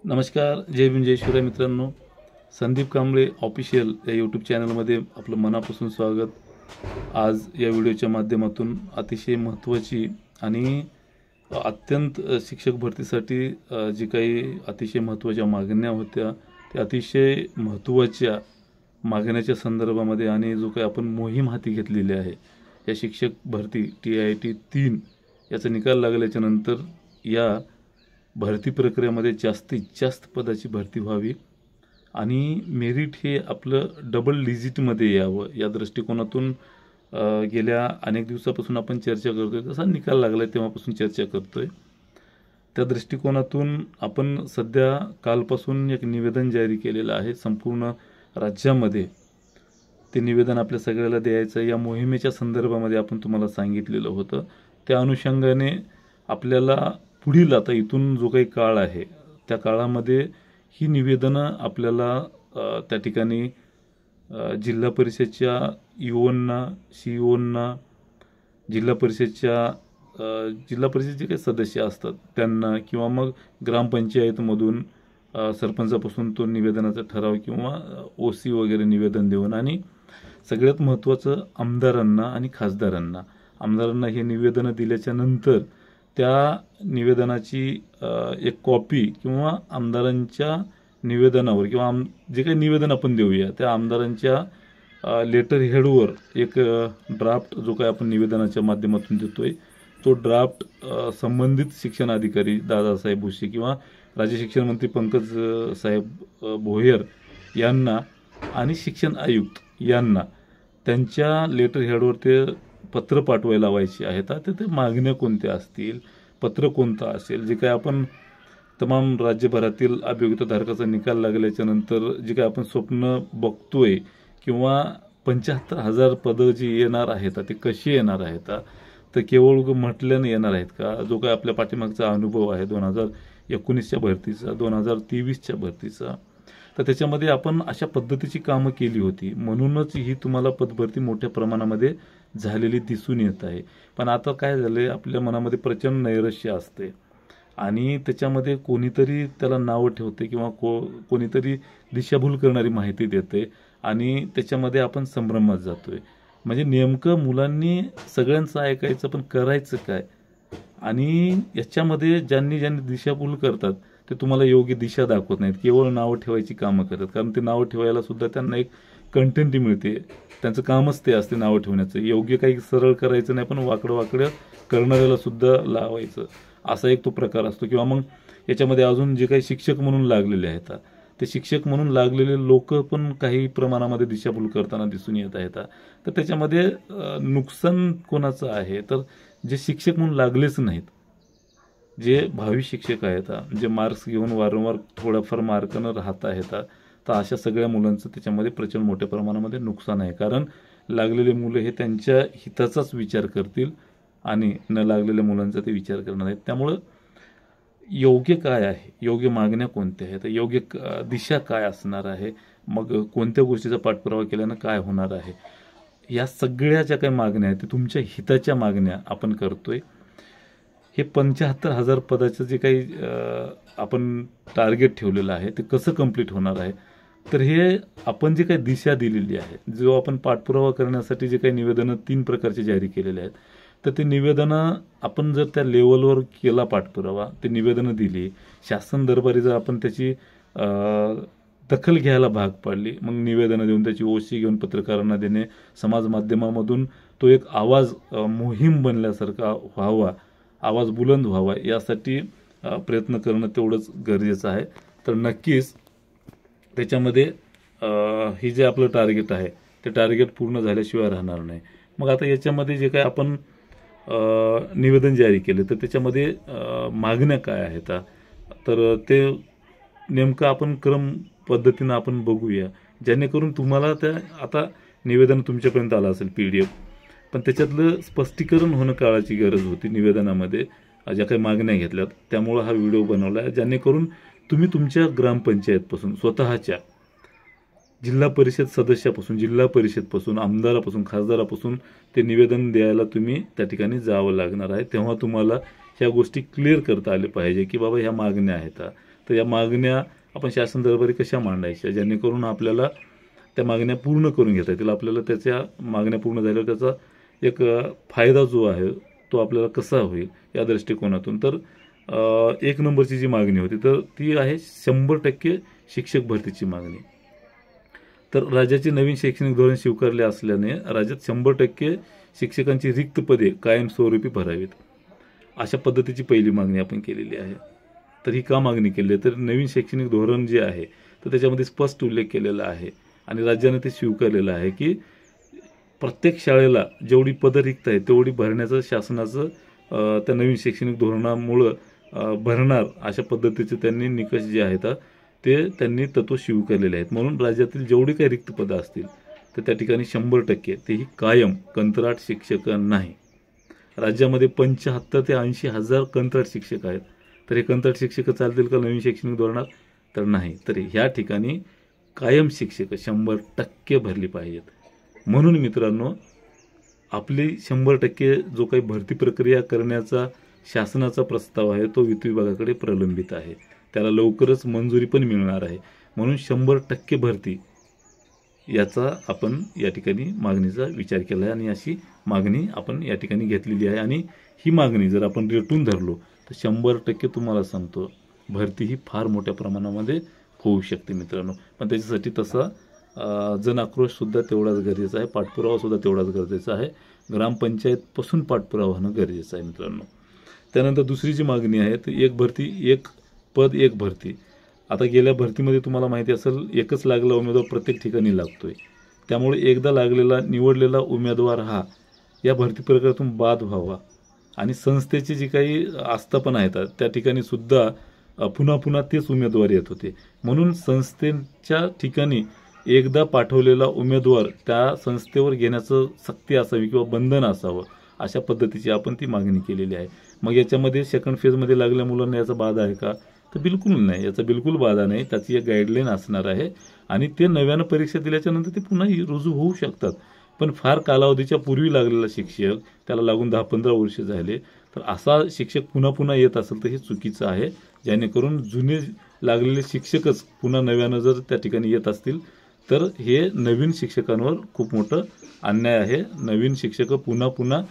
नमस्कार, जय भीम जय शिवराय मित्रांनो. संदीप कांबळे ऑफिशियल या यूट्यूब चॅनलमध्ये आपलं मनापासून स्वागत. आज या व्हिडिओच्या माध्यमातून अतिशय महत्त्वाची आणि अत्यंत शिक्षक भरतीसाठी जी काही अतिशय महत्त्वाच्या मागण्या होत्या त्या अतिशय महत्त्वाच्या मागण्याच्या संदर्भामध्ये आणि जो काही आपण मोहीम हाती घेतलेली आहे या शिक्षक भरती TIT 3 याचा निकाल लागल्याच्या नंतर या भरती प्रक्रियेमध्ये जास्तीत जास्त पदाची भरती व्हावी आणि मेरिट हे आपलं डबल डिजिटमध्ये यावं या दृष्टिकोनातून गेल्या अनेक दिवसापासून आपण चर्चा करतोय. तसा निकाल लागला तेव्हापासून चर्चा करतोय. त्या दृष्टिकोनातून आपण सध्या कालपासून एक निवेदन जारी केलेलं आहे संपूर्ण राज्यामध्ये. ते निवेदन आपल्या सगळ्याला द्यायचं या मोहिमेच्या संदर्भामध्ये आपण तुम्हाला सांगितलेलं होतं. त्या अनुषंगाने आपल्याला पुढील आता इथून जो काही काळ आहे त्या काळामध्ये ही निवेदनं आपल्याला त्या ठिकाणी जिल्हा परिषदच्या EOंना CEOंना जिल्हा परिषदचे काही सदस्य असतात त्यांना किंवा मग ग्रामपंचायतमधून सरपंचापासून तो निवेदनाचा ठराव किंवा OC वगैरे निवेदन देऊन आणि सगळ्यात महत्त्वाचं आमदारांना आणि आमदारांना हे निवेदनं दिल्याच्या नंतर त्या निवेदनाची एक कॉपी किंवा आमदारांच्या निवेदनावर किंवा जे काही निवेदन आपण देऊया त्या आमदारांच्या लेटर हेडवर एक ड्राफ्ट जो काही आपण निवेदनाच्या माध्यमातून देतोय तो ड्राफ्ट संबंधित शिक्षण अधिकारी दादासाहेब भुसे किंवा राज्य शिक्षण मंत्री पंकज साहेब भोयर यांना आणि शिक्षण आयुक्त यांना त्यांच्या लेटर हेडवर ते पत्र पाठवायला लावायचे आहेत. आता ते मागण्या कोणत्या असतील, पत्र कोणतं असेल, जे काय आपण तमाम राज्यभरातील अभियोग्यताधारकाचा निकाल लागल्याच्या नंतर जे काय आपण स्वप्न बघतोय किंवा 75,000 पदं जी येणार आहेत ते कशी येणार आहेत तर केवळ म्हटल्यानं येणार आहेत का? जो काय आपल्या पाठीमागचा अनुभव आहे 2019च्या भरतीचा 2023च्या भरतीचा तर त्याच्यामध्ये आपण अशा पद्धतीची कामं केली होती म्हणूनच ही तुम्हाला पदभरती मोठ्या प्रमाणामध्ये झालेली दिसून येत आहे. पण आता काय झालंय आपल्या मनामध्ये प्रचंड नैराश्य असते आणि त्याच्यामध्ये कोणीतरी त्याला नावं ठेवते किंवा कोणीतरी दिशाभूल करणारी माहिती देते आणि त्याच्यामध्ये आपण संभ्रमात जातोय. म्हणजे नेमकं मुलांनी सगळ्यांचं ऐकायचं पण करायचं काय आणि याच्यामध्ये ज्यांनी दिशाभूल करतात ते तुम्हाला योग्य दिशा दाखवत नाहीत, केवळ नावं ठेवायची कामं करतात. कारण ते नावं ठेवायला सुद्धा त्यांना एक कंटेंट मिळते. त्यांचं कामच ते असते नावं ठेवण्याचं. योग्य काही सरळ करायचं नाही पण वाकडं करणाऱ्याला सुद्धा लावायचं असा एक तो प्रकार असतो. किंवा मग याच्यामध्ये अजून जे काही शिक्षक म्हणून लागलेले आहेत ते शिक्षक म्हणून लागलेले लोक पण काही प्रमाणामध्ये दिशाभूल करताना दिसून येत आहेत. तर त्याच्यामध्ये नुकसान कोणाचं आहे तर जे शिक्षक म्हणून लागलेच नाहीत, जे भावी शिक्षक आहेत जे मार्क्स घेऊन वारंवार थोड्याफार मार्कानं राहत आहेत तर अशा सगळ्या मुलांचं त्याच्यामध्ये प्रचंड मोठ्या प्रमाणामध्ये नुकसान आहे. कारण लागलेले मुलं हे त्यांच्या हिताचाच विचार करतील आणि न लागलेल्या मुलांचा ते विचार करणार आहेत. त्यामुळं योग्य काय आहे, योग्य मागण्या कोणत्या आहेत, योग्य दिशा काय असणार आहे, मग कोणत्या गोष्टीचा पाठपुरावा केल्यानं काय होणार आहे, या सगळ्या ज्या काही मागण्या आहेत ते तुमच्या हिताच्या मागण्या आपण करतोय. हे 75,000 पदाचं जे काही आपण टार्गेट ठेवलेलं आहे ते कसं कंप्लीट होणार आहे तर हे आपण जे काही दिशा दिलेली आहे, जो आपण पाठपुरावा करण्यासाठी जे काही निवेदनं 3 प्रकारचे जारी केलेले आहेत तर ते निवेदनं आपण जर त्या लेवलवर केला पाठपुरावा, ते निवेदनं दिली, शासन दरबारी जर आपण त्याची दखल घ्यायला भाग पाडली, मग निवेदनं देऊन त्याची OC घेऊन पत्रकारांना देणे, समाज माध्यमामधून तो एक आवाज मोहीम बनल्यासारखा व्हावा, आवाज बुलंद व्हावा यासाठी प्रयत्न करणं तेवढंच गरजेचं आहे. तर नक्कीच त्याच्यामध्ये ही जे आपलं टार्गेट आहे ते टार्गेट पूर्ण झाल्याशिवाय राहणार नाही. मग आता याच्यामध्ये जे काय आपण निवेदन जारी केले तर त्याच्यामध्ये मागण्या काय आहेत तर ते नेमकं आपण क्रम पद्धतीनं आपण बघूया जेणेकरून तुम्हाला त्या आता निवेदन तुमच्यापर्यंत आलं असेल PDF पण त्याच्यातलं स्पष्टीकरण होणं काळाची गरज होती निवेदनामध्ये ज्या काही मागण्या घेतल्यात. त्यामुळं हा व्हिडिओ बनवला आहे जेणेकरून तुम्ही तुमच्या ग्रामपंचायतपासून स्वतःच्या जिल्हा परिषद सदस्यापासून जिल्हा परिषदपासून आमदारापासून खासदारापासून ते निवेदन द्यायला तुम्ही त्या ठिकाणी जावं लागणार आहे. तेव्हा तुम्हाला ह्या गोष्टी क्लिअर करता आले पाहिजे की बाबा ह्या मागण्या आहेत तर या मागण्या आपण शासन दरबारी कशा मांडायच्या जेणेकरून आपल्याला त्या मागण्या पूर्ण करून घेता येतील, आपल्याला त्याच्या मागण्या पूर्ण झाल्यावर त्याचा एक फायदा जो आहे तो आपल्याला कसा होईल या दृष्टिकोनातून. तर 1 नंबरची जी मागणी होती तर ती आहे 100% शिक्षक भरतीची मागणी. तर राज्याचे नवीन शैक्षणिक धोरण स्वीकारले असल्याने राज्यात 100% शिक्षकांची रिक्त पदे कायमस्वरूपी भरावीत, अशा पद्धतीची पहिली मागणी आपण केलेली आहे. तर ही का मागणी केली आहे तर नवीन शैक्षणिक धोरण जे आहे तर त्याच्यामध्ये स्पष्ट उल्लेख केलेला आहे आणि राज्याने ते स्वीकारलेलं आहे की प्रत्येक शाळेला जेवढी पदं रिक्त आहेत तेवढी भरण्याचं शासनाचं त्या नवीन शैक्षणिक धोरणामुळं भरणार अशा पद्धतीचे त्यांनी निकष जे आहेत ते त्यांनी तत्व स्वीकारलेले आहेत. म्हणून राज्यातील जेवढी काही रिक्त पदं असतील तर त्या ठिकाणी 100% तेही कायम कंत्राट शिक्षक नाही. राज्यामध्ये 75 ते 80 हजार कंत्राट शिक्षक आहेत. तर हे कंत्राट शिक्षक चालतील का नवीन शैक्षणिक धोरणात तर नाही. तर ह्या ठिकाणी कायम शिक्षक 100% भरली पाहिजेत. म्हणून मित्रांनो आपली 100% जो काही भरती प्रक्रिया करण्याचा शासनाचा प्रस्ताव आहे तो वित्त विभागाकडे प्रलंबित आहे, त्याला लवकरच मंजुरी पण मिळणार आहे. म्हणून 100% भरती याचा आपण या ठिकाणी मागणीचा विचार केला आहे आणि अशी मागणी आपण या ठिकाणी घेतलेली आहे. आणि ही मागणी जर आपण रेटून धरलो तर 100% तुम्हाला सांगतो भरती ही फार मोठ्या प्रमाणामध्ये होऊ शकते मित्रांनो. पण त्याच्यासाठी तसा जनआक्रोशसुद्धा तेवढाच गरजेचा आहे, पाठपुरावासुद्धा तेवढाच गरजेचा आहे. ग्रामपंचायतपासून पाठपुरावा होणं गरजेचं आहे मित्रांनो. त्यानंतर दुसरी जी मागणी आहे तर 1 भरती 1 पद 1 भरती. आता गेल्या भरतीमध्ये तुम्हाला माहिती असेल एकच लागला उमेदवार प्रत्येक ठिकाणी लागतोय, त्यामुळे एकदा लागलेला निवडलेला उमेदवार हा या भरती प्रक्रियेतून बाद व्हावा आणि संस्थेची जी काही आस्थापना आहेत त्या ठिकाणी सुद्धा पुन्हा पुन्हा तेच उमेदवार येत होते. म्हणून संस्थेच्या ठिकाणी एकदा पाठवलेला उमेदवार त्या संस्थेवर घेण्याचं सक्ती असावी किंवा बंधन असावं अशा पद्धतीची आपण ती मागणी केलेली आहे. मग याच्यामध्ये सेकंड फेजमध्ये लागलेल्या मुलांना याचा बाधा आहे का तर बिलकुल नाही, याचा बिलकुल बाधा नाही. त्याची एक गाईडलाईन असणार आहे आणि ते नव्यानं परीक्षा दिल्याच्यानंतर ते पुन्हा रुजू होऊ शकतात. पण फार कालावधीच्या पूर्वी लागलेला शिक्षक त्याला लागून 10-15 वर्ष झाले तर असा शिक्षक पुन्हा पुन्हा येत असेल तर हे चुकीचं आहे. जेणेकरून जुने लागलेले शिक्षकच पुन्हा नव्यानं जर त्या ठिकाणी येत असतील तर हे नवीन शिक्षकांवर खूप मोठं अन्याय आहे. नवीन शिक्षक पुन्हा पुन्हा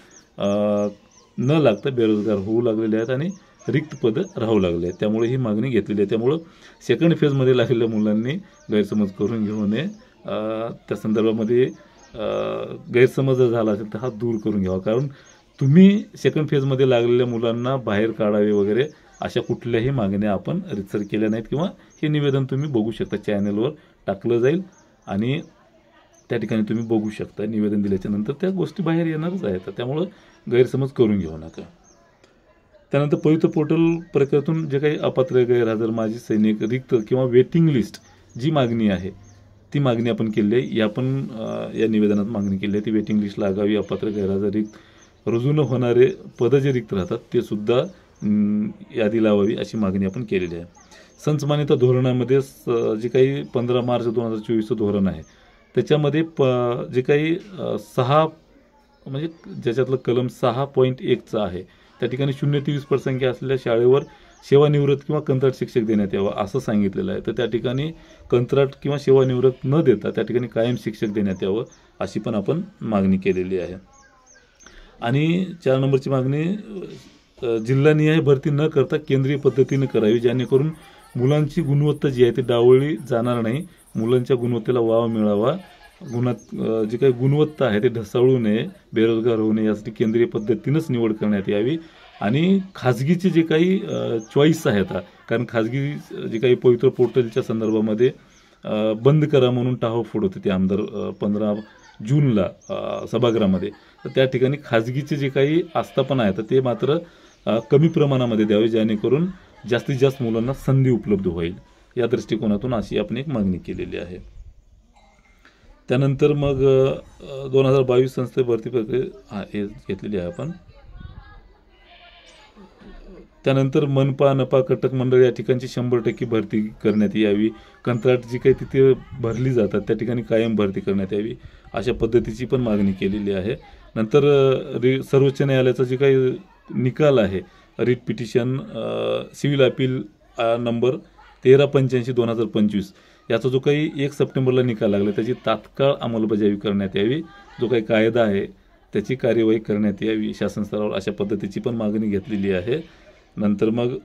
न लागता बेरोजगार होऊ लागलेले आहेत आणि रिक्त पदं राहू लागले आहेत. त्यामुळे ही मागणी घेतलेली आहे. त्यामुळं सेकंड फेजमध्ये लागलेल्या मुलांनी गैरसमज करून घेऊ नये. त्या संदर्भामध्ये गैरसमज जर झाला असेल तर हा दूर करून घ्यावा. कारण तुम्ही सेकंड फेजमध्ये लागलेल्या मुलांना बाहेर काढावे वगैरे अशा कुठल्याही मागण्या आपण रितसर केल्या नाहीत किंवा हे निवेदन तुम्ही बघू शकता, चॅनलवर टाकलं जाईल आणि त्या ठिकाणी तुम्ही बघू शकता. निवेदन दिल्याच्यानंतर त्या गोष्टी बाहेर येणारच आहेत, त्यामुळं गैरसमज करून घेऊ नका. त्यानंतर पवित्र पोर्टल प्रक्रियेतून जे काही अपात्र गैरहजर माजी सैनिक रिक्त किंवा वेटिंग लिस्ट जी मागणी आहे ती मागणी आपण केली आहे. या पण या निवेदनात मागणी केली आहे ती वेटिंग लिस्ट लागावी. अपात्र गैरहजर रिक्त रुजू न होणारे पदं जे रिक्त राहतात ते सुद्धा यादी लावावी अशी मागणी आपण केलेली आहे. संच मान्यता धोरणामध्ये जे काही 15 मार्च 2024 धोरण आहे त्याच्यामध्ये जे काही 6 म्हणजे ज्याच्यातलं कलम 6.1 आहे त्या ठिकाणी 0 ते 20 पटसंख्या असलेल्या शाळेवर सेवानिवृत्त किंवा कंत्राट शिक्षक देण्यात यावं असं सांगितलेलं आहे. तर त्या ठिकाणी कंत्राट किंवा सेवानिवृत्त न देता त्या ठिकाणी कायम शिक्षक देण्यात यावं अशी पण आपण मागणी केलेली आहे. आणि 4 नंबरची मागणी जिल्हानिहाय भरती न करता केंद्रीय पद्धतीने करावी जेणेकरून मुलांची गुणवत्ता जी आहे ती डावळली जाणार नाही, मुलांच्या गुणवत्तेला वाव मिळावा. जी काही गुणवत्ता आहे ते ढसाळू नये, बेरोजगार होऊ नये यासाठी केंद्रीय पद्धतीनंच निवड करण्यात यावी. आणि खाजगीचे जे काही चॉईस आहेत कारण खाजगी जे काही पवित्र पोर्टलच्या संदर्भामध्ये बंद करा म्हणून टाहोफोड होते ते आमदार 15 जूनला सभागृहामध्ये, तर त्या ठिकाणी खाजगीचे जे काही आस्थापना आहेत ते मात्र कमी प्रमाणामध्ये द्यावे जेणेकरून जास्तीत जास्त मुलांना संधी उपलब्ध होईल. या दृष्टिकोनातून अशी आपण एक मागणी केलेली आहे. त्यानंतर मग 2022 संस्थे भरती प्रक्रिया घेतलेली आहे आपण. त्यानंतर मनपा नपा कटक मंडळ या ठिकाणची 100% भरती करण्यात यावी. कंत्राट जी काही तिथे भरली जातात त्या ठिकाणी कायम भरती करण्यात यावी अशा पद्धतीची पण मागणी केलेली आहे. नंतर सर्वोच्च न्यायालयाचा जे काही निकाल आहे writ petition civil appeal number 13/85/2025 याचा जो काही 1 सप्टेंबरला निकाल लागला त्याची तात्काळ अंमलबजावणी करण्यात यावी, जो काही कायदा आहे त्याची कार्यवाही करण्यात यावी शासन स्तरावर, अशा पद्धतीची पण मागणी घेतलेली आहे. नंतर मग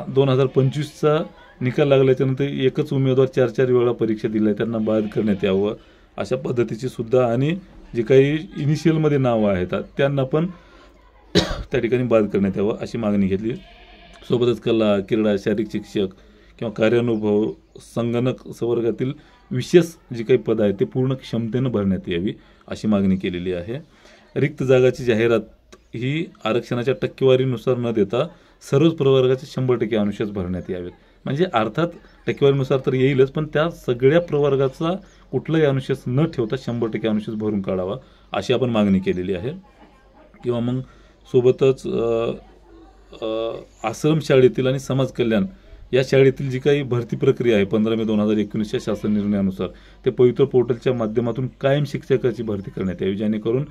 2025चा निकाल लागल्याच्यानंतर एकच उमेदवार 4-4 वेळा परीक्षा दिल्या त्यांना बाद करण्यात यावं, अशा पद्धतीची सुद्धा, आणि जे काही इनिशियलमध्ये नावं आहेत त्यांना पण त्या ठिकाणी बाद करण्यात यावं अशी मागणी घेतली. सोबतच कला, क्रीडा, शारीरिक शिक्षक किंवा कार्यानुभव, संगणक संवर्गातील विशेष जी काही पदं आहेत ते पूर्ण क्षमतेनं भरण्यात यावी अशी मागणी केलेली आहे. रिक्त जागाची जाहिरात ही आरक्षणाच्या टक्केवारीनुसार न देता सर्वच प्रवर्गाचे 100% अनुशेष भरण्यात यावेत. म्हणजे अर्थात टक्केवारीनुसार तर येईलच, पण त्या सगळ्या प्रवर्गाचा कुठलाही अनुशेष न ठेवता 100% अनुशेष भरून काढावा अशी आपण मागणी केलेली आहे. किंवा मग सोबतच आश्रम शाळेतील आणि समाज कल्याण या शाळेतील जी काही भरती प्रक्रिया आहे 15 मे 2019च्या शासन निर्णयानुसार ते पवित्र पोर्टलच्या माध्यमातून कायम शिक्षकाची भरती करण्यात यावी, जेणेकरून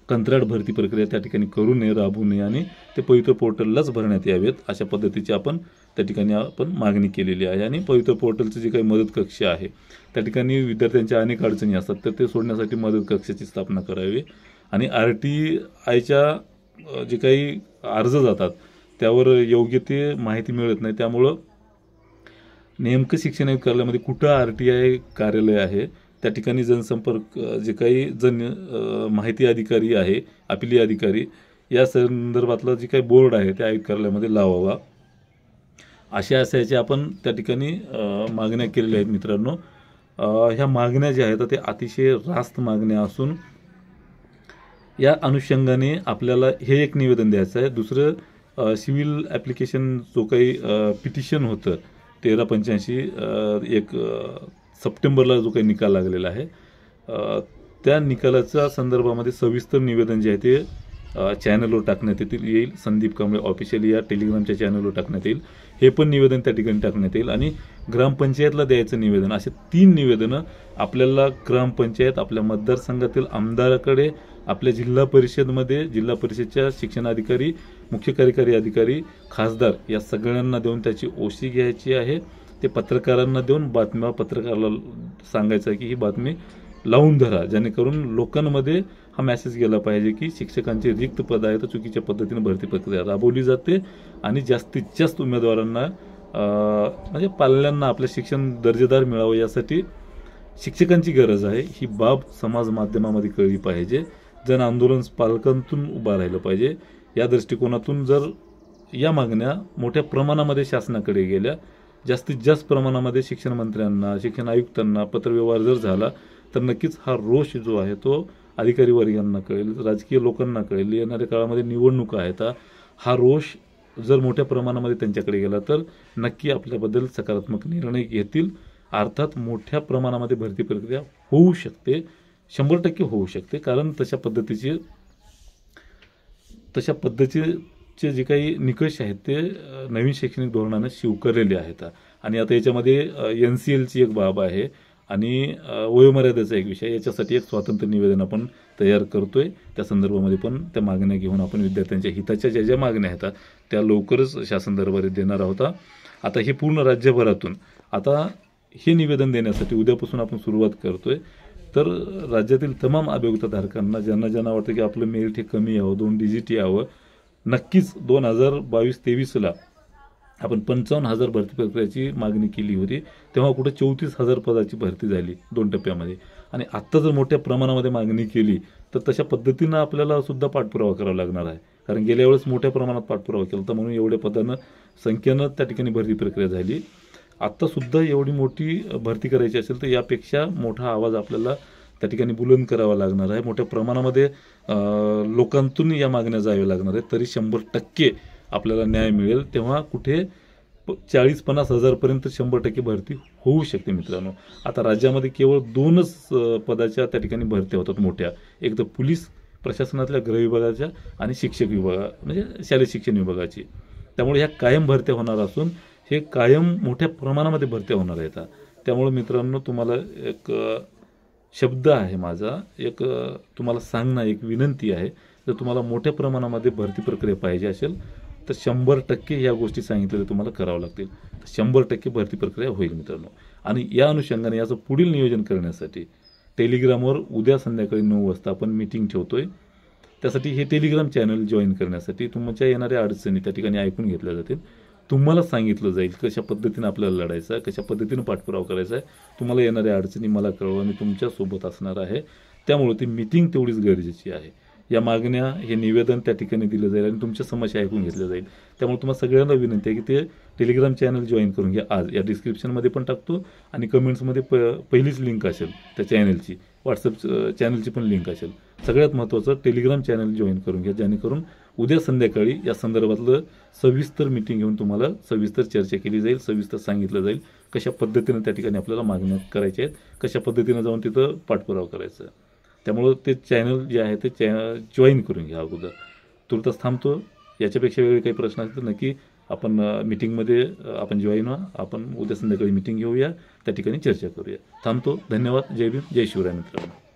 कंत्राट भरती प्रक्रिया त्या ठिकाणी करू नये, राबवू नये आणि ते पवित्र पोर्टललाच भरण्यात यावेत अशा पद्धतीची आपण त्या ठिकाणी मागणी केलेली आहे. आणि पवित्र पोर्टलचं जे काही मदत कक्ष आहे त्या ठिकाणी विद्यार्थ्यांच्या अनेक अडचणी असतात तर ते सोडण्यासाठी मदत कक्षाची स्थापना करावी. आणि RTIच्या जे काही अर्ज जातात त्यावर योग्य ते माहिती मिळत नाही, त्यामुळं नेमकं शिक्षण आयुक्त कार्यालयामध्ये कुठं RTI कार्यालय आहे त्या ठिकाणी जनसंपर्क जे काही माहिती अधिकारी आहे, अपिली अधिकारी या संदर्भातला जे काही बोर्ड आहे त्या आयुक्त कार्यालयामध्ये लावावा अशा आपण त्या ठिकाणी मागण्या केलेल्या आहेत मित्रांनो. ह्या मागण्या ज्या आहेत ते अतिशय रास्त मागण्या असून या अनुषंगाने आपल्याला हे एक निवेदन द्यायचं आहे. दुसरं सिव्हिल ॲप्लिकेशन जो काही पिटिशन होतं 13/85 1 सप्टेंबरला जो काही निकाल लागलेला आहे त्या निकालाच्या संदर्भामध्ये सविस्तर निवेदन जे आहे ते चॅनलवर टाकण्यात येईल. संदीप कांबळे ऑफिशियली या टेलिग्रामच्या चॅनलवर टाकण्यात येईल. हे पण निवेदन त्या ठिकाणी टाकण्यात येईल. आणि ग्रामपंचायतला द्यायचं निवेदन, असे 3 निवेदनं आपल्याला ग्रामपंचायत, आपल्या मतदारसंघातील आमदाराकडे, आपल्या जिल्हा परिषदमध्ये जिल्हा परिषदच्या शिक्षणाधिकारी, मुख्य कार्यकारी अधिकारी, खासदार या सगळ्यांना देऊन त्याची ओशी घ्यायची आहे. ते पत्रकारांना देऊन पत्रकाराला सांगायचं आहे की ही बातमी लावून धरा, जेणेकरून लोकांमध्ये हा मेसेज गेला पाहिजे की शिक्षकांचे रिक्त पद आहे तर चुकीच्या पद्धतीने भरती प्रक्रिया राबवली जाते आणि जास्तीत जास्त उमेदवारांना म्हणजे पाल्यांना आपलं शिक्षण दर्जेदार मिळावं यासाठी शिक्षकांची गरज आहे. ही बाब समाज माध्यमामध्ये कळली पाहिजे. जन आंदोलन पालकांतून उभा राहिलं पाहिजे. या दृष्टिकोनातून जर या मागण्या मोठ्या प्रमाणामध्ये शासनाकडे गेल्या, जास्तीत जास्त प्रमाणामध्ये शिक्षण मंत्र्यांना, शिक्षण आयुक्तांना पत्रव्यवहार जर झाला तर नक्कीच हा रोष जो आहे तो अधिकारी वर्गांना कळेल, राजकीय लोकांना कळेल. येणाऱ्या काळामध्ये निवडणुका आहेत, हा रोष जर मोठ्या प्रमाणामध्ये त्यांच्याकडे गेला तर नक्की आपल्याबद्दल सकारात्मक निर्णय घेतील. अर्थात मोठ्या प्रमाणामध्ये भरती प्रक्रिया होऊ शकते, 100% होऊ शकते, कारण तशा पद्धतीचे जे काही निकष आहेत ते नवीन शैक्षणिक धोरणानं स्वीकारलेले आहेत. आणि आता याच्यामध्ये NCLची एक बाब आहे आणि वयोमर्यादेचा एक विषय, याच्यासाठी एक स्वातंत्र्य निवेदन आपण तयार करतोय. त्या संदर्भामध्ये पण त्या मागण्या घेऊन आपण विद्यार्थ्यांच्या हिताच्या ज्या मागण्या आहेत त्या लवकरच शासन दरबारी देणार आहोत. आता हे पूर्ण राज्यभरातून आता हे निवेदन देण्यासाठी उद्यापासून आपण सुरुवात करतोय. तर राज्यातील तमाम अभियोक्ताधारकांना ज्यांना वाटतं की आपलं मेरिट हे कमी यावं, 2 डिजिट यावं, नक्कीच 2022-23ला आपण 55,000 भरती प्रक्रियाची मागणी केली होती, तेव्हा कुठं 34,000 पदाची भरती झाली 2 टप्प्यामध्ये. आणि आत्ता जर मोठ्या प्रमाणामध्ये मागणी केली तर तशा पद्धतीनं आपल्याला सुद्धा पाठपुरावा करावा लागणार आहे, कारण गेल्या वेळेस मोठ्या प्रमाणात पाठपुरावा केला होता म्हणून एवढ्या संख्येनं त्या ठिकाणी भरती प्रक्रिया झाली. आत्तासुद्धा एवढी मोठी भरती करायची असेल तर यापेक्षा मोठा आवाज आपल्याला त्या ठिकाणी बुलंद करावा लागणार आहे. मोठ्या प्रमाणामध्ये लोकांतून या मागण्या जाव्या लागणार आहेत, तरी 100% आपल्याला न्याय मिळेल. तेव्हा कुठे 40-50 हजारपर्यंत 100% भरती होऊ शकते मित्रांनो. आता राज्यामध्ये केवळ 2च पदाच्या त्या ठिकाणी भरत्या होतात मोठ्या, एक तर पोलीस प्रशासनातल्या गृह विभागाच्या आणि शिक्षक म्हणजे शालेय शिक्षण विभागाची. त्यामुळे ह्या कायम भरत्या होणार असून हे कायम मोठ्या प्रमाणामध्ये भरत्या होणार आहेत. त्यामुळे मित्रांनो तुम्हाला एक शब्द आहे माझा, एक तुम्हाला सांगणं, एक विनंती आहे, जर तुम्हाला मोठ्या प्रमाणामध्ये भरती प्रक्रिया पाहिजे असेल तर 100% ह्या गोष्टी सांगितलेल्या तुम्हाला करावं लागतील. 100% भरती प्रक्रिया होईल मित्रांनो. आणि या अनुषंगाने याचं पुढील नियोजन करण्यासाठी टेलिग्रामवर उद्या संध्याकाळी 9 वाजता आपण मीटिंग ठेवतोय. त्यासाठी हे टेलिग्राम चॅनल जॉईन करण्यासाठी तुमच्या येणाऱ्या अडचणी त्या ठिकाणी ऐकून घेतल्या जातील. तुम्हाला सांगितलं जाईल कशा पद्धतीनं आपल्याला लढायचं आहे, कशा पद्धतीनं पाठपुरावा करायचा आहे. तुम्हाला येणाऱ्या अडचणी मला कळवा, मी तुमच्यासोबत असणार आहे. त्यामुळे ती मीटिंग तेवढीच गरजेची आहे. या मागण्या, हे निवेदन त्या ठिकाणी दिलं जाईल आणि तुमच्या समस्या ऐकून घेतल्या जाईल. त्यामुळे तुम्हाला सगळ्यांना विनंती आहे की ते टेलिग्राम चॅनल जॉईन करून घ्या. आज या डिस्क्रिप्शनमध्ये पण टाकतो आणि कमेंट्समध्ये पहिलीच लिंक असेल त्या चॅनलची, व्हॉट्सअप चॅनलची पण लिंक असेल. सगळ्यात महत्त्वाचं टेलिग्राम चॅनल जॉईन करून घ्या, जेणेकरून उद्या संध्याकाळी या संदर्भातलं सविस्तर मीटिंग घेऊन तुम्हाला सविस्तर चर्चा केली जाईल, सविस्तर सांगितलं जाईल कशा पद्धतीनं त्या ठिकाणी आपल्याला मागण्या करायच्या आहेत, कशा पद्धतीनं जाऊन तिथं पाठपुरावा करायचा आहे. त्यामुळं ते चॅनल जे आहे ते जॉईन करून घ्या अगोदर. तुर्तास थांबतो. याच्यापेक्षा वेगळे काही प्रश्न असतील तर नक्की आपण मीटिंगमध्ये आपण जॉईन व्हा. आपण उद्या संध्याकाळी मीटिंग घेऊया, त्या ठिकाणी चर्चा करूया. थांबतो. धन्यवाद. जय भीम, जय शिवराय मित्रांनो.